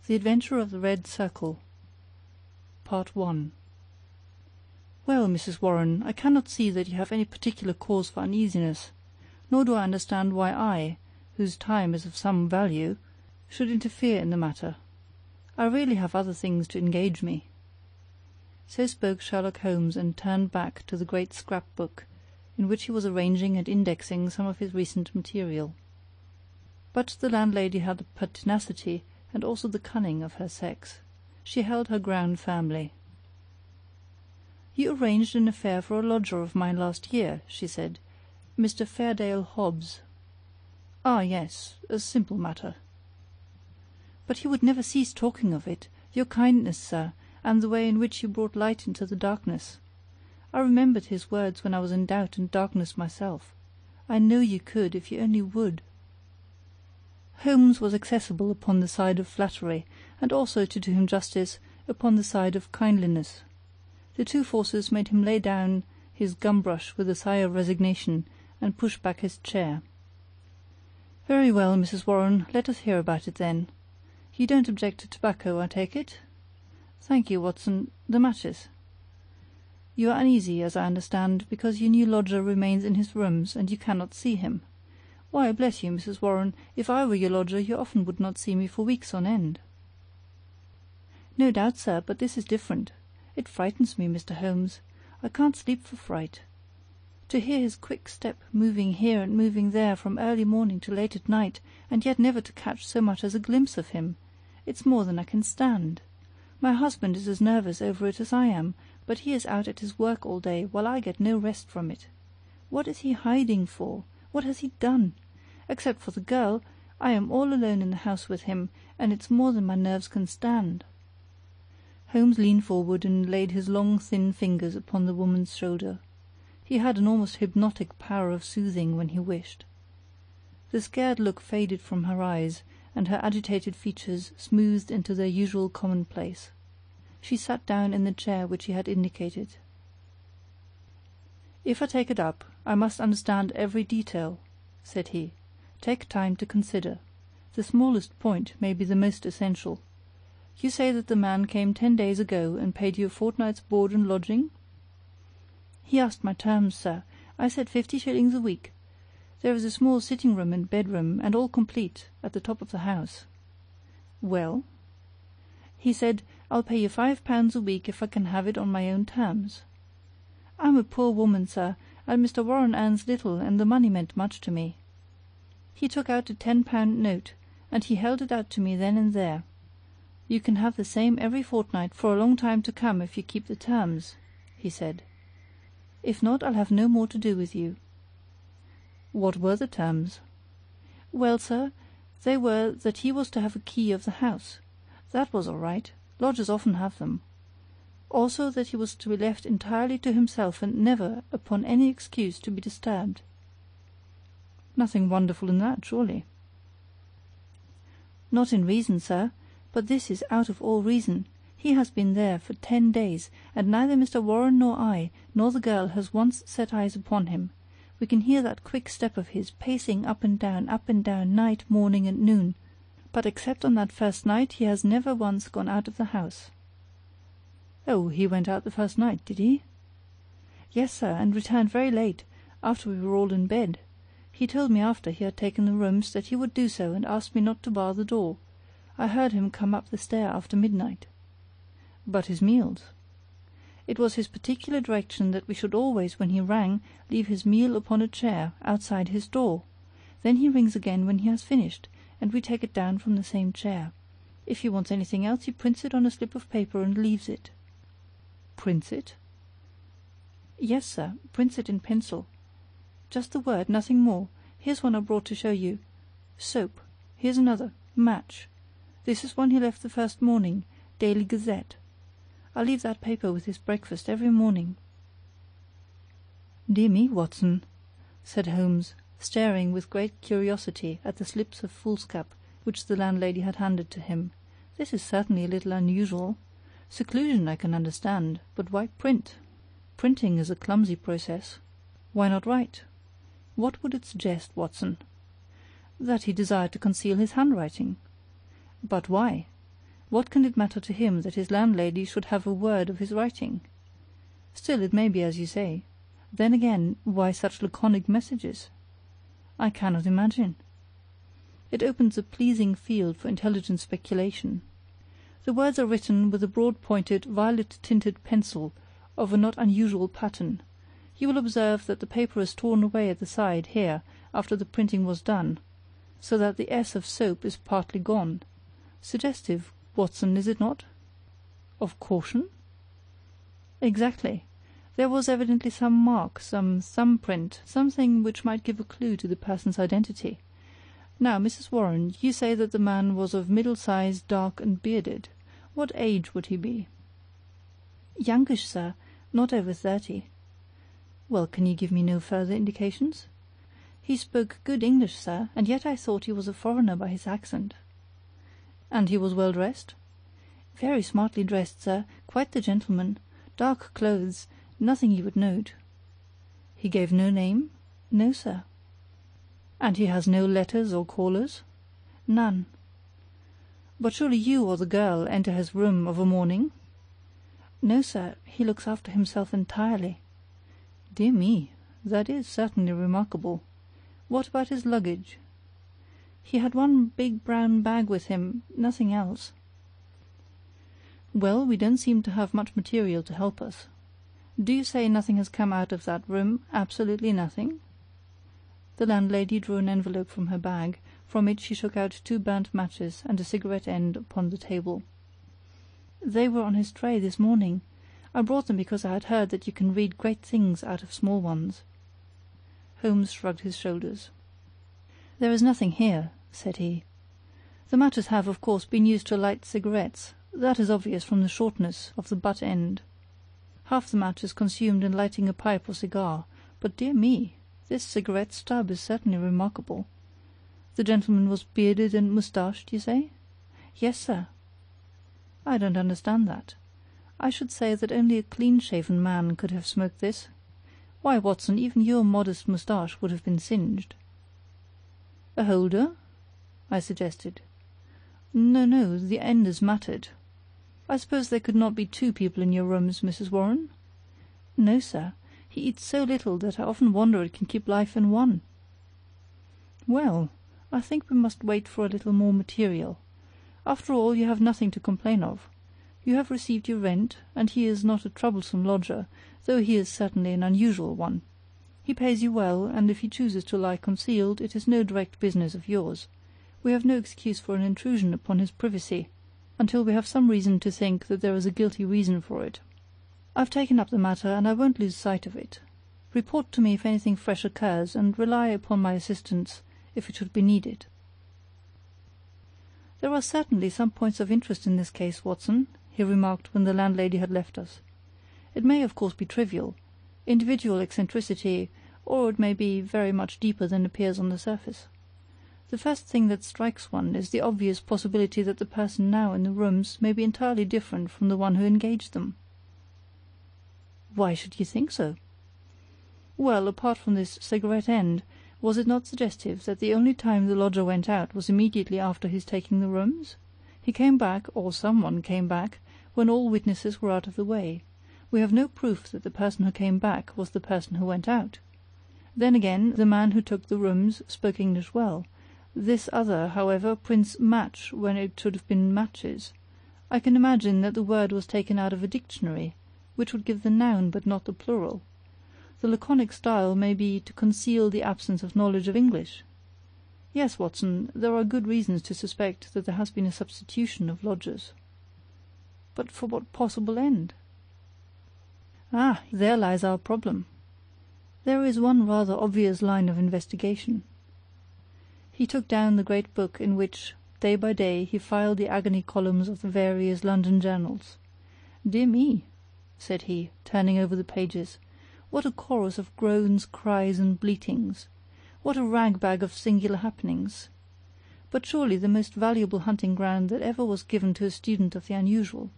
The Adventure of the Red Circle. Part 1. Well, Mrs. Warren, I cannot see that you have any particular cause for uneasiness, nor do I understand why I, whose time is of some value, should interfere in the matter. I really have other things to engage me. So spoke Sherlock Holmes, and turned back to the great scrap-book, in which he was arranging and indexing some of his recent material. But the landlady had the pertinacity and also the cunning of her sex. She held her ground firmly. "You arranged an affair for a lodger of mine last year," she said, "Mr. Fairdale Hobbs." "Ah, yes, a simple matter." "But he would never cease talking of it, your kindness, sir, and the way in which you brought light into the darkness. I remembered his words when I was in doubt and darkness myself. I know you could, if you only would." Holmes was accessible upon the side of flattery, and also, to do him justice, upon the side of kindliness. The two forces made him lay down his gum-brush with a sigh of resignation, and push back his chair. "Very well, Mrs. Warren, let us hear about it then. You don't object to tobacco, I take it? Thank you, Watson. The matches. You are uneasy, as I understand, because your new lodger remains in his rooms, and you cannot see him. Why, bless you, Mrs. Warren, if I were your lodger, you often would not see me for weeks on end." "No doubt, sir, but this is different. It frightens me, Mr. Holmes. I can't sleep for fright. To hear his quick step moving here and moving there from early morning to late at night, and yet never to catch so much as a glimpse of him, it's more than I can stand. My husband is as nervous over it as I am, but he is out at his work all day, while I get no rest from it. What is he hiding for? What has he done? Except for the girl, I am all alone in the house with him, and it's more than my nerves can stand." Holmes leaned forward and laid his long, thin fingers upon the woman's shoulder. He had an almost hypnotic power of soothing when he wished. The scared look faded from her eyes, and her agitated features smoothed into their usual commonplace. She sat down in the chair which he had indicated. "If I take it up, I must understand every detail," said he. "Take time to consider. The smallest point may be the most essential. You say that the man came 10 days ago and paid you a fortnight's board and lodging?" "He asked my terms, sir. I said 50 shillings a week. There is a small sitting-room and bedroom, and all complete, at the top of the house." "Well?" "He said, 'I'll pay you £5 a week if I can have it on my own terms.' I'm a poor woman, sir, and Mr. Warren earns little, and the money meant much to me. He took out a £10 note, and he held it out to me then and there. 'You can have the same every fortnight for a long time to come if you keep the terms,' he said. 'If not, I'll have no more to do with you.'" "What were the terms?" "Well, sir, they were that he was to have a key of the house. That was all right. Lodgers often have them. Also that he was to be left entirely to himself and never, upon any excuse, to be disturbed." "Nothing wonderful in that, surely?" "Not in reason, sir, but this is out of all reason. He has been there for 10 days, and neither Mr. Warren nor I, nor the girl has once set eyes upon him. We can hear that quick step of his pacing up and down, night, morning, and noon, but except on that first night he has never once gone out of the house." "Oh, he went out the first night, did he?" "Yes, sir, and returned very late, after we were all in bed. He told me after he had taken the rooms that he would do so, and asked me not to bar the door. I heard him come up the stair after midnight." "But his meals?" "It was his particular direction that we should always, when he rang, leave his meal upon a chair, outside his door. Then he rings again when he has finished, and we take it down from the same chair. If he wants anything else, he prints it on a slip of paper and leaves it." "Prints it?" "Yes, sir, prints it in pencil. Just the word, nothing more. Here's one I brought to show you. Soap. Here's another. Match. This is one he left the first morning. Daily Gazette. I leave that paper with his breakfast every morning." "Dear me, Watson," said Holmes, staring with great curiosity at the slips of foolscap which the landlady had handed to him. "This is certainly a little unusual. Seclusion I can understand, but why print? Printing is a clumsy process. Why not write? What would it suggest, Watson?" "That he desired to conceal his handwriting." "But why? What can it matter to him that his landlady should have a word of his writing? Still, it may be as you say. Then again, why such laconic messages? I cannot imagine. It opens a pleasing field for intelligent speculation. The words are written with a broad-pointed, violet-tinted pencil of a not unusual pattern. You will observe that the paper is torn away at the side here after the printing was done, so that the S of soap is partly gone. Suggestive, Watson, is it not? Of caution? Exactly. There was evidently some mark, some thumbprint, something which might give a clue to the person's identity. Now, Mrs. Warren, you say that the man was of middle size, dark, and bearded. What age would he be? Youngish, sir, not over 30. Well, can you give me no further indications? He spoke good English, sir, and yet I thought he was a foreigner by his accent. And he was well dressed? Very smartly dressed, sir, quite the gentleman. Dark clothes, nothing you would note. He gave no name? No, sir. And he has no letters or callers? None. But surely you or the girl enter his room of a morning? No, sir, he looks after himself entirely. Dear me, that is certainly remarkable. What about his luggage? He had one big brown bag with him, nothing else. Well, we don't seem to have much material to help us. Do you say nothing has come out of that room, absolutely nothing? The landlady drew an envelope from her bag. From it she took out 2 burnt matches and a cigarette end upon the table. They were on his tray this morning. I brought them because I had heard that you can read great things out of small ones. Holmes shrugged his shoulders. There is nothing here, said he. The matches have, of course, been used to light cigarettes. That is obvious from the shortness of the butt end. Half the match is consumed in lighting a pipe or cigar, but dear me, this cigarette stub is certainly remarkable. The gentleman was bearded and moustached, you say? Yes, sir. I don't understand that. I should say that only a clean-shaven man could have smoked this. Why, Watson, even your modest moustache would have been singed. A holder? I suggested. No, the end is matted. I suppose there could not be 2 people in your rooms, Mrs. Warren? No, sir. He eats so little that I often wonder it can keep life in one. Well, I think we must wait for a little more material. After all, you have nothing to complain of. You have received your rent, and he is not a troublesome lodger, though he is certainly an unusual one. He pays you well, and if he chooses to lie concealed, it is no direct business of yours. We have no excuse for an intrusion upon his privacy, until we have some reason to think that there is a guilty reason for it. I've taken up the matter, and I won't lose sight of it. Report to me if anything fresh occurs, and rely upon my assistance if it should be needed. There are certainly some points of interest in this case, Watson, he remarked when the landlady had left us. It may, of course, be trivial, individual eccentricity, or it may be very much deeper than appears on the surface. The first thing that strikes one is the obvious possibility that the person now in the rooms may be entirely different from the one who engaged them. Why should you think so? Well, apart from this cigarette end, was it not suggestive that the only time the lodger went out was immediately after his taking the rooms? He came back, or someone came back, when all witnesses were out of the way. We have no proof that the person who came back was the person who went out. Then again, the man who took the rooms spoke English well. This other, however, prints match when it should have been matches. I can imagine that the word was taken out of a dictionary, which would give the noun but not the plural. The laconic style may be to conceal the absence of knowledge of English. Yes, Watson, there are good reasons to suspect that there has been a substitution of lodgers. But for what possible end? Ah, there lies our problem. There is one rather obvious line of investigation. He took down the great book in which, day by day, he filed the agony columns of the various London journals. Dear me, said he, turning over the pages, what a chorus of groans, cries, and bleatings! What a rag-bag of singular happenings! But surely the most valuable hunting ground that ever was given to a student of the unusual.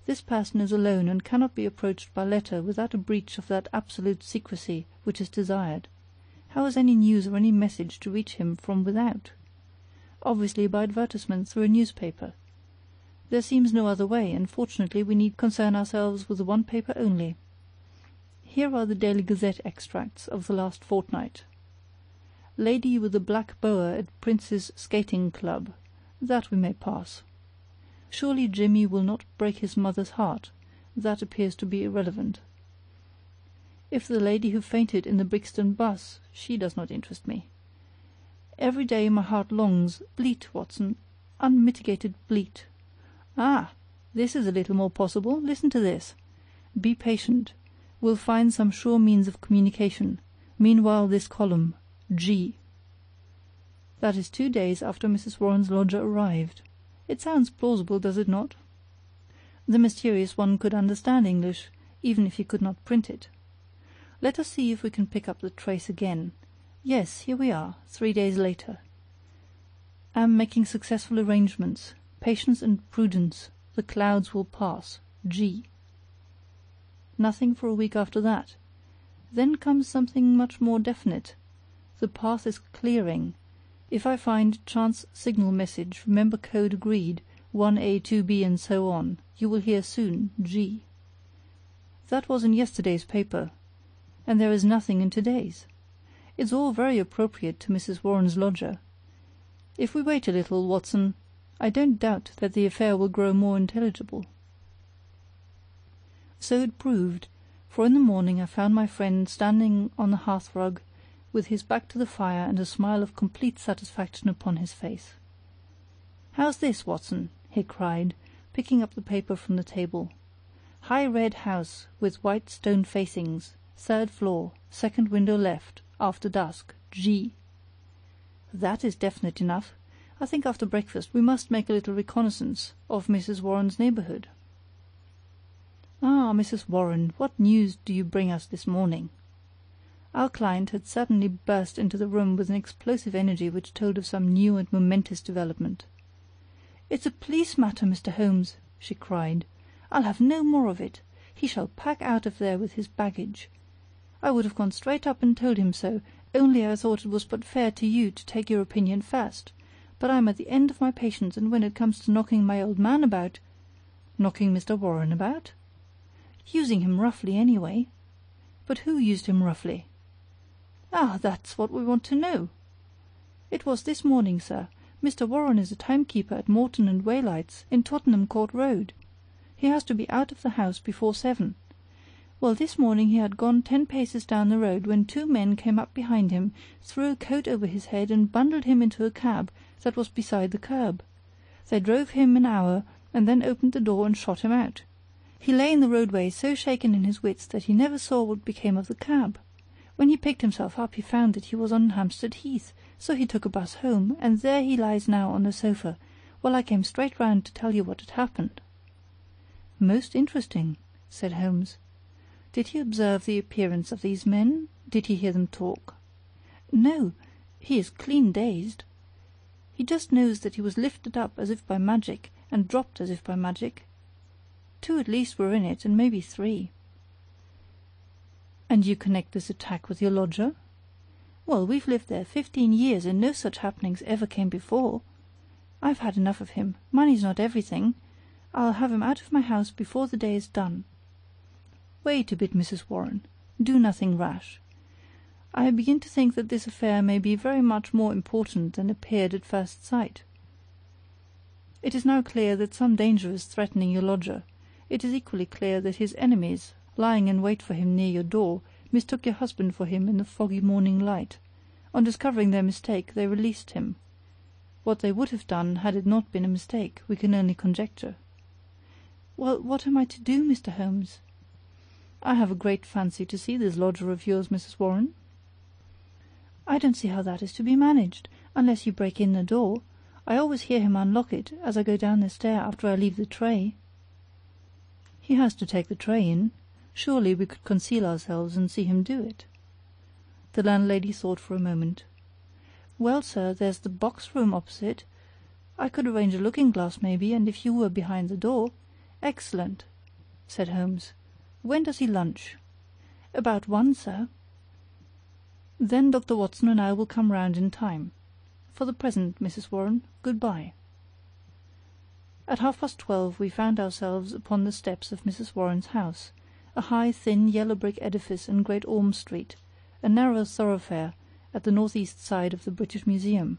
This person is alone and cannot be approached by letter without a breach of that absolute secrecy which is desired. How is any news or any message to reach him from without? Obviously by advertisement through a newspaper. There seems no other way, and fortunately we need concern ourselves with the one paper only. Here are the Daily Gazette extracts of the last fortnight. Lady with a black boa at Prince's Skating Club. That we may pass. Surely Jimmy will not break his mother's heart. That appears to be irrelevant. If the lady who fainted in the Brixton bus, she does not interest me. Every day my heart longs, bleat, Watson, unmitigated bleat. Ah, this is a little more possible. Listen to this. Be patient. We'll find some sure means of communication. Meanwhile this column, G. That is 2 days after Mrs. Warren's lodger arrived. It sounds plausible, does it not? The mysterious one could understand English, even if he could not print it. Let us see if we can pick up the trace again. Yes, here we are, 3 days later. Am making successful arrangements. Patience and prudence. The clouds will pass. G. Nothing for a week after that. Then comes something much more definite. The path is clearing. If I find chance signal message, remember code agreed, 1A, 2B, and so on. You will hear soon. G. That was in yesterday's paper, and there is nothing in today's. It's all very appropriate to Mrs. Warren's lodger. If we wait a little, Watson, I don't doubt that the affair will grow more intelligible. So it proved, for in the morning I found my friend standing on the hearth-rug, with his back to the fire and a smile of complete satisfaction upon his face. "How's this, Watson?" he cried, picking up the paper from the table. "High red house, with white stone facings, 3rd floor, 2nd window left, after dusk, G. That is definite enough. I think after breakfast we must make a little reconnaissance of Mrs. Warren's neighbourhood." "Ah, Mrs. Warren, what news do you bring us this morning?" Our client had certainly burst into the room with an explosive energy which told of some new and momentous development. "It's a police matter, Mr. Holmes," she cried. "I'll have no more of it. He shall pack out of there with his baggage. I would have gone straight up and told him so, only I thought it was but fair to you to take your opinion first. But I'm at the end of my patience, and when it comes to knocking my old man about—" "Knocking Mr. Warren about?" "Using him roughly, anyway." "But who used him roughly?" "Ah, that's what we want to know. It was this morning, sir. Mr. Warren is a timekeeper at Morton and Waylight's, in Tottenham Court Road. He has to be out of the house before 7. Well, this morning he had gone 10 paces down the road when 2 men came up behind him, threw a coat over his head, and bundled him into a cab that was beside the curb. They drove him an hour, and then opened the door and shot him out. He lay in the roadway so shaken in his wits that he never saw what became of the cab. When he picked himself up he found that he was on Hampstead Heath, so he took a bus home, and there he lies now on the sofa, while I came straight round to tell you what had happened." "Most interesting," said Holmes. "Did he observe the appearance of these men? Did he hear them talk?" "No. He is clean dazed. He just knows that he was lifted up as if by magic, and dropped as if by magic. 2 at least were in it, and maybe 3. "And you connect this attack with your lodger?" "Well, we've lived there 15 years, and no such happenings ever came before. I've had enough of him. Money's not everything. I'll have him out of my house before the day is done." "Wait a bit, Mrs. Warren. Do nothing rash. I begin to think that this affair may be very much more important than appeared at first sight. It is now clear that some danger is threatening your lodger. It is equally clear that his enemies, lying in wait for him near your door, mistook your husband for him in the foggy morning light. On discovering their mistake, they released him. What they would have done had it not been a mistake, we can only conjecture." "Well, what am I to do, Mr. Holmes?" "I have a great fancy to see this lodger of yours, Mrs. Warren." "I don't see how that is to be managed, unless you break in the door. I always hear him unlock it as I go down the stair after I leave the tray." "He has to take the tray in. Surely we could conceal ourselves and see him do it." The landlady thought for a moment. "Well, sir, there's the box-room opposite. I could arrange a looking-glass, maybe, and if you were behind the door—" "Excellent," said Holmes. "When does he lunch?" "About 1, sir." "Then Dr. Watson and I will come round in time. For the present, Mrs. Warren, good-bye." At 12:30 we found ourselves upon the steps of Mrs. Warren's house, a high, thin, yellow-brick edifice in Great Orme Street, a narrow thoroughfare at the north-east side of the British Museum.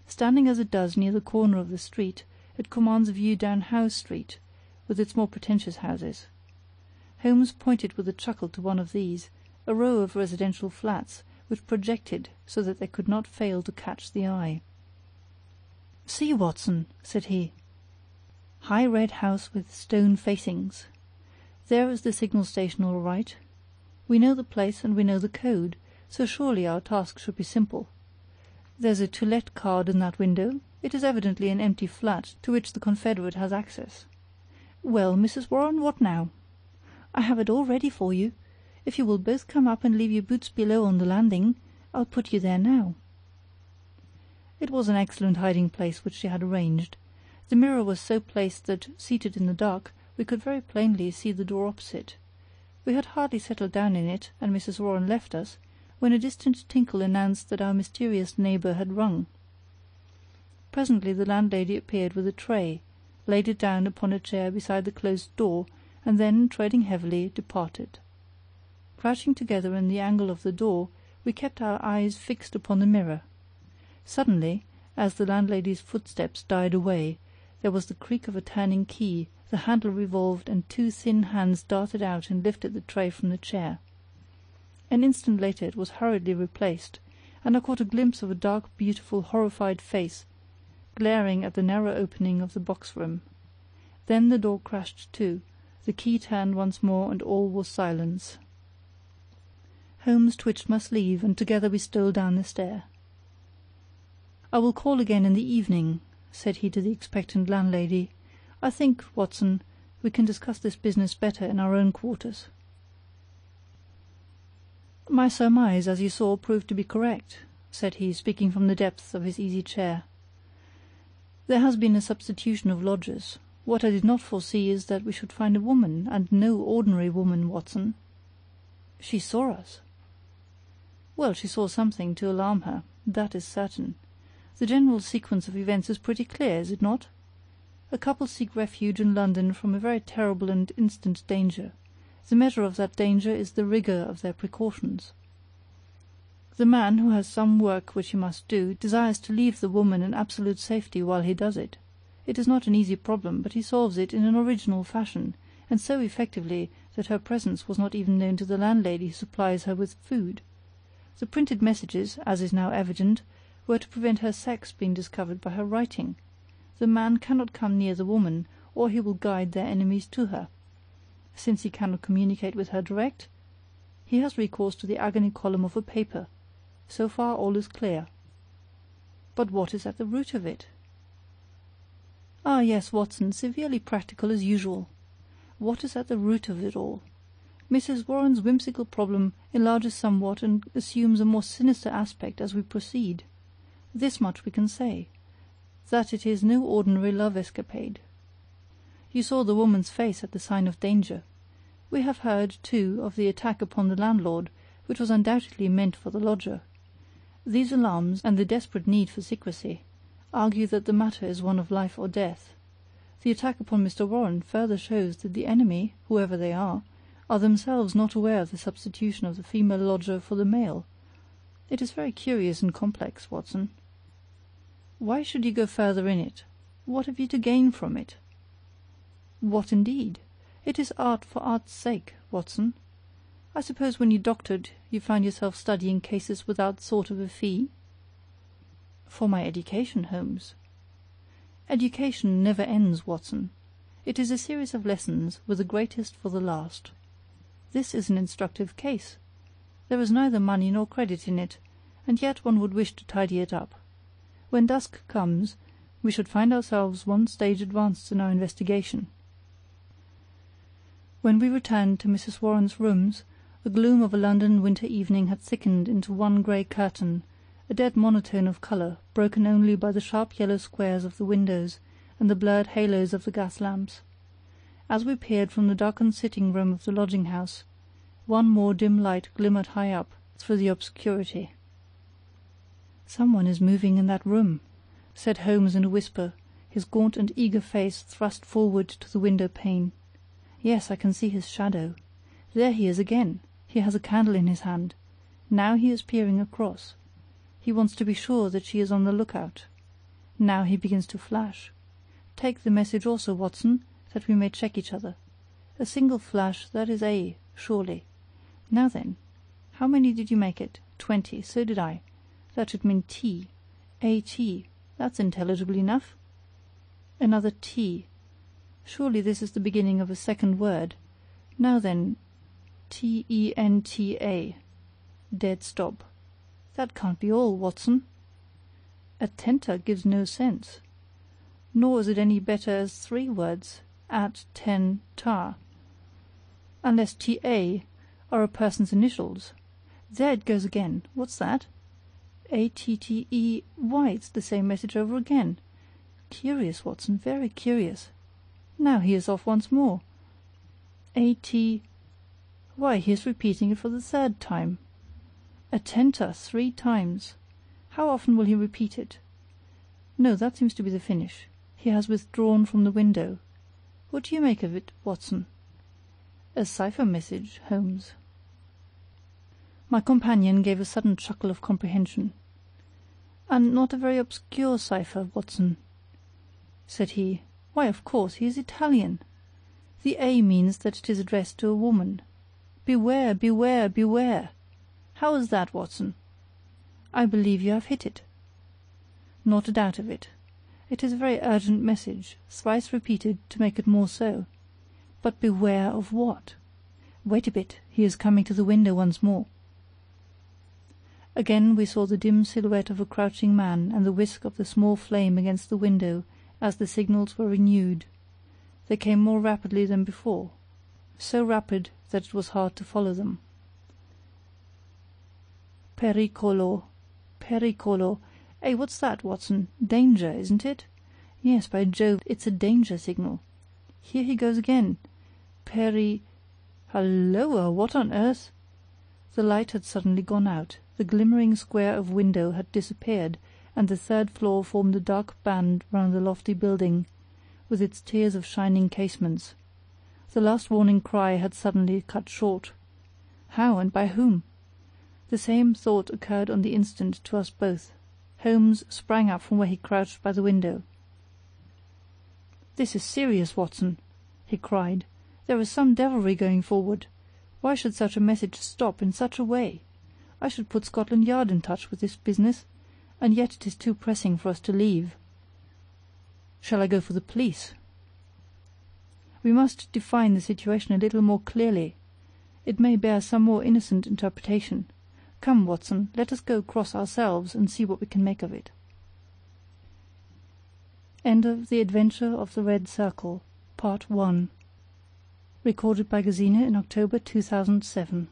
Standing as it does near the corner of the street, it commands a view down Howe Street, with its more pretentious houses. Holmes pointed with a chuckle to one of these, a row of residential flats, which projected so that they could not fail to catch the eye. "See, Watson," said he. "High red house with stone facings. There is the signal station all right. We know the place and we know the code, so surely our task should be simple. There's a to let card in that window. It is evidently an empty flat to which the confederate has access. Well, Mrs. Warren, what now? I have it all ready for you. If you will both come up and leave your boots below on the landing, I'll put you there now." It was an excellent hiding-place which she had arranged. The mirror was so placed that, seated in the dark, we could very plainly see the door opposite. We had hardly settled down in it, and Mrs. Warren left us, when a distant tinkle announced that our mysterious neighbour had rung. Presently the landlady appeared with a tray, laid it down upon a chair beside the closed door, and then, treading heavily, departed. Crouching together in the angle of the door, we kept our eyes fixed upon the mirror. Suddenly, as the landlady's footsteps died away, there was the creak of a turning key, the handle revolved, and two thin hands darted out and lifted the tray from the chair. An instant later it was hurriedly replaced, and I caught a glimpse of a dark, beautiful, horrified face glaring at the narrow opening of the box-room. Then the door crashed to, the key turned once more, and all was silence. Holmes twitched my sleeve, and together we stole down the stair. "I will call again in the evening," said he to the expectant landlady. "I think, Watson, we can discuss this business better in our own quarters." "My surmise, as you saw, proved to be correct," said he, speaking from the depths of his easy chair. "There has been a substitution of lodgers. What I did not foresee is that we should find a woman, and no ordinary woman, Watson." "She saw us." "Well, she saw something to alarm her, that is certain. The general sequence of events is pretty clear, is it not? A couple seek refuge in London from a very terrible and instant danger. The measure of that danger is the rigour of their precautions. The man, who has some work which he must do, desires to leave the woman in absolute safety while he does it. It is not an easy problem, but he solves it in an original fashion, and so effectively that her presence was not even known to the landlady who supplies her with food. The printed messages, as is now evident, were to prevent her sex being discovered by her writing. The man cannot come near the woman, or he will guide their enemies to her. Since he cannot communicate with her direct, he has recourse to the agony column of a paper. So far all is clear. But what is at the root of it? Ah, yes, Watson, severely practical as usual. What is at the root of it all? Mrs. Warren's whimsical problem enlarges somewhat and assumes a more sinister aspect as we proceed. This much we can say, that it is no ordinary love escapade. You saw the woman's face at the sign of danger. We have heard, too, of the attack upon the landlord, which was undoubtedly meant for the lodger. These alarms, and the desperate need for secrecy, argue that the matter is one of life or death. The attack upon Mr. Warren further shows that the enemy, whoever they are themselves not aware of the substitution of the female lodger for the male. It is very curious and complex, Watson. Why should you go further in it? What have you to gain from it? What indeed? It is art for art's sake, Watson. I suppose when you doctored you found yourself studying cases without thought of a fee? For my education, Holmes. Education never ends, Watson. It is a series of lessons, with the greatest for the last. This is an instructive case. There is neither money nor credit in it, and yet one would wish to tidy it up. When dusk comes, we should find ourselves one stage advanced in our investigation. When we returned to Mrs. Warren's rooms, the gloom of a London winter evening had thickened into one grey curtain, a dead monotone of colour, broken only by the sharp yellow squares of the windows and the blurred halos of the gas lamps. As we peered from the darkened sitting-room of the lodging-house, one more dim light glimmered high up through the obscurity. "Someone is moving in that room," said Holmes in a whisper, his gaunt and eager face thrust forward to the window-pane. Yes, I can see his shadow. There he is again. He has a candle in his hand. Now he is peering across. He wants to be sure that she is on the lookout. Now he begins to flash. Take the message also, Watson, that we may check each other. A single flash, that is A, surely. Now then, how many did you make it? 20, so did I. That should mean T. A-T, that's intelligible enough. Another T. Surely this is the beginning of a second word. Now then, T-E-N-T-A. Dead stop. That can't be all, Watson. Attenta gives no sense. Nor is it any better as 3 words, at 10 ta. Unless T-A are a person's initials. There it goes again. What's that? A-T-T-E. Why, it's the same message over again. Curious, Watson, very curious. Now he is off once more. A-T. Why, he is repeating it for the 3rd time. Attenta 3 times. How often will he repeat it? No, that seems to be the finish. He has withdrawn from the window. What do you make of it, Watson? A cipher message, Holmes. My companion gave a sudden chuckle of comprehension. And not a very obscure cipher, Watson, said he. Why, of course, he is Italian. The A means that it is addressed to a woman. Beware, beware, beware. How is that, Watson? I believe you have hit it. Not a doubt of it. It is a very urgent message, thrice repeated to make it more so. But beware of what? Wait a bit, he is coming to the window once more. Again we saw the dim silhouette of a crouching man and the whisk of the small flame against the window as the signals were renewed. They came more rapidly than before, so rapid that it was hard to follow them. Pericolo, pericolo. Eh, what's that, Watson? Danger, isn't it? Yes, by Jove, it's a danger signal. Here he goes again. Halloa, what on earth? The light had suddenly gone out. The glimmering square of window had disappeared, and the 3rd floor formed a dark band round the lofty building, with its tiers of shining casements. The last warning cry had suddenly cut short. How, and by whom? The same thought occurred on the instant to us both. Holmes sprang up from where he crouched by the window. "This is serious, Watson," he cried. "There is some devilry going forward. Why should such a message stop in such a way? I should put Scotland Yard in touch with this business, and yet it is too pressing for us to leave. Shall I go for the police? We must define the situation a little more clearly. It may bear some more innocent interpretation. Come, Watson, let us go cross ourselves and see what we can make of it." End of The Adventure of the Red Circle, Part 1. Recorded by Gesine in October 2007.